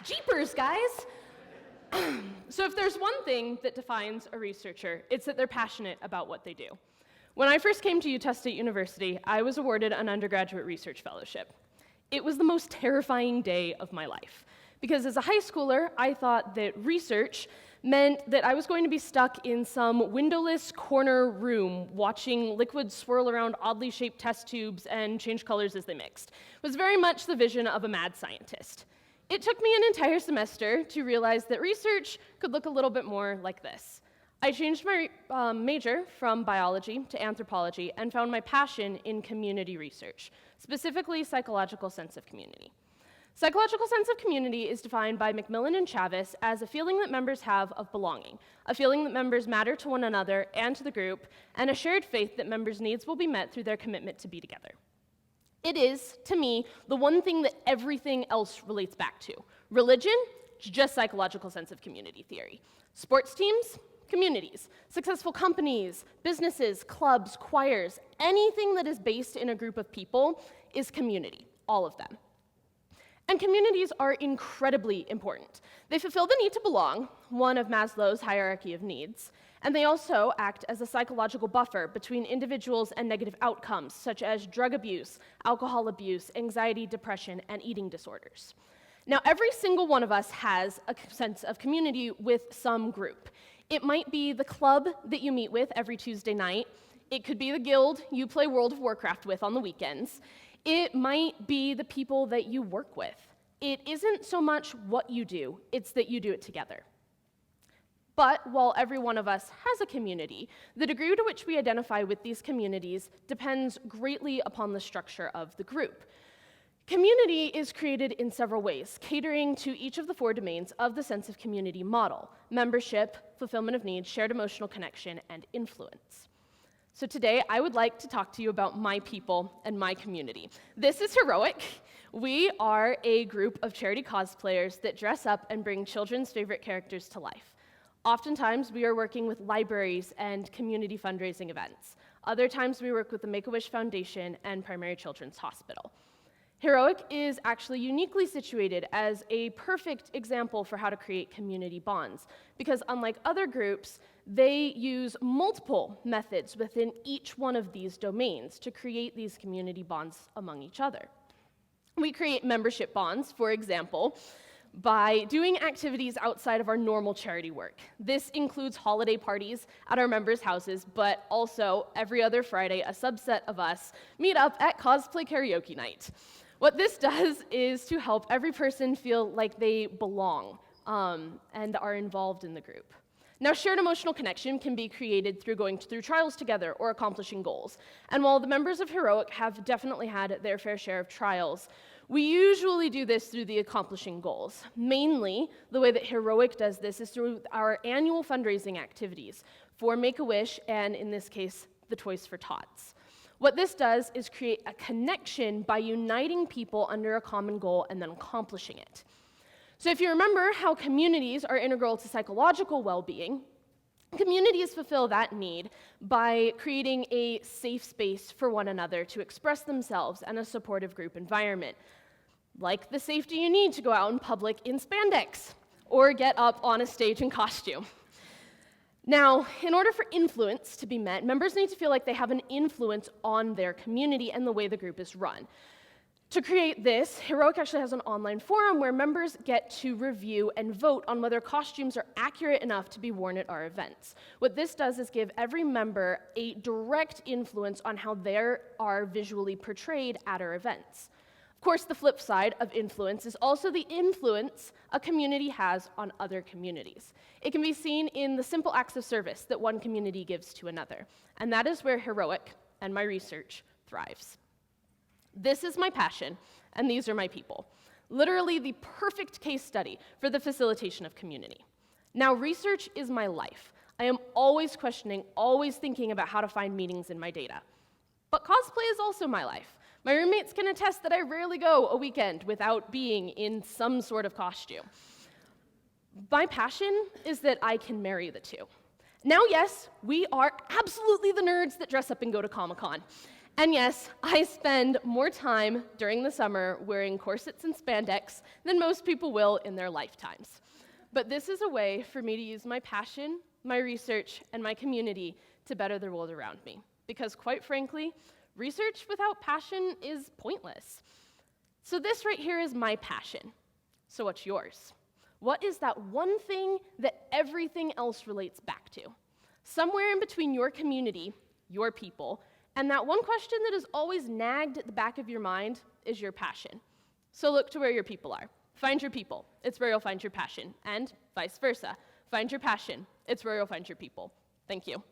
Jeepers, guys! So if there's one thing that defines a researcher, it's that they're passionate about what they do. When I first came to Utah State University, I was awarded an undergraduate research fellowship. It was the most terrifying day of my life, because as a high schooler, I thought that research meant that I was going to be stuck in some windowless corner room watching liquids swirl around oddly shaped test tubes and change colors as they mixed. It was very much the vision of a mad scientist. It took me an entire semester to realize that research could look a little bit more like this. I changed my major from biology to anthropology and found my passion in community research, specifically psychological sense of community. Psychological sense of community is defined by McMillan and Chavis as a feeling that members have of belonging, a feeling that members matter to one another and to the group, and a shared faith that members' needs will be met through their commitment to be together. It is, to me, the one thing that everything else relates back to. Religion, just psychological sense of community theory. Sports teams, communities. Successful companies, businesses, clubs, choirs, anything that is based in a group of people is community, all of them. And communities are incredibly important. They fulfill the need to belong, one of Maslow's hierarchy of needs, and they also act as a psychological buffer between individuals and negative outcomes, such as drug abuse, alcohol abuse, anxiety, depression, and eating disorders. Now, every single one of us has a sense of community with some group. It might be the club that you meet with every Tuesday night. It could be the guild you play World of Warcraft with on the weekends. It might be the people that you work with. It isn't so much what you do, it's that you do it together. But while every one of us has a community, the degree to which we identify with these communities depends greatly upon the structure of the group. Community is created in several ways, catering to each of the four domains of the sense of community model: membership, fulfillment of needs, shared emotional connection, and influence. So today, I would like to talk to you about my people and my community. This is Heroic. We are a group of charity cosplayers that dress up and bring children's favorite characters to life. Oftentimes, we are working with libraries and community fundraising events. Other times, we work with the Make-A-Wish Foundation and Primary Children's Hospital. Heroic is actually uniquely situated as a perfect example for how to create community bonds, because unlike other groups, they use multiple methods within each one of these domains to create these community bonds among each other. We create membership bonds, for example, by doing activities outside of our normal charity work. This includes holiday parties at our members' houses, but also every other Friday, a subset of us meet up at cosplay karaoke night. What this does is to help every person feel like they belong and are involved in the group. Now, shared emotional connection can be created through going through trials together or accomplishing goals. And while the members of Heroic have definitely had their fair share of trials, we usually do this through the accomplishing goals. Mainly, the way that Heroic does this is through our annual fundraising activities for Make-A-Wish and, in this case, the Toys for Tots. What this does is create a connection by uniting people under a common goal and then accomplishing it. So if you remember how communities are integral to psychological well-being, communities fulfill that need by creating a safe space for one another to express themselves and a supportive group environment, like the safety you need to go out in public in spandex or get up on a stage in costume. Now, in order for influence to be met, members need to feel like they have an influence on their community and the way the group is run. To create this, Heroic actually has an online forum where members get to review and vote on whether costumes are accurate enough to be worn at our events. What this does is give every member a direct influence on how they are visually portrayed at our events. Of course, the flip side of influence is also the influence a community has on other communities. It can be seen in the simple acts of service that one community gives to another, and that is where Heroic and my research thrives. This is my passion, and these are my people. Literally the perfect case study for the facilitation of community. Now, research is my life. I am always questioning, always thinking about how to find meanings in my data. But cosplay is also my life. My roommates can attest that I rarely go a weekend without being in some sort of costume. My passion is that I can marry the two. Now, yes, we are absolutely the nerds that dress up and go to Comic-Con. And yes, I spend more time during the summer wearing corsets and spandex than most people will in their lifetimes. But this is a way for me to use my passion, my research, and my community to better the world around me. Because quite frankly, research without passion is pointless. So this right here is my passion. So what's yours? What is that one thing that everything else relates back to? Somewhere in between your community, your people, and that one question that has always nagged at the back of your mind is your passion. So look to where your people are. Find your people. It's where you'll find your passion. And vice versa. Find your passion. It's where you'll find your people. Thank you.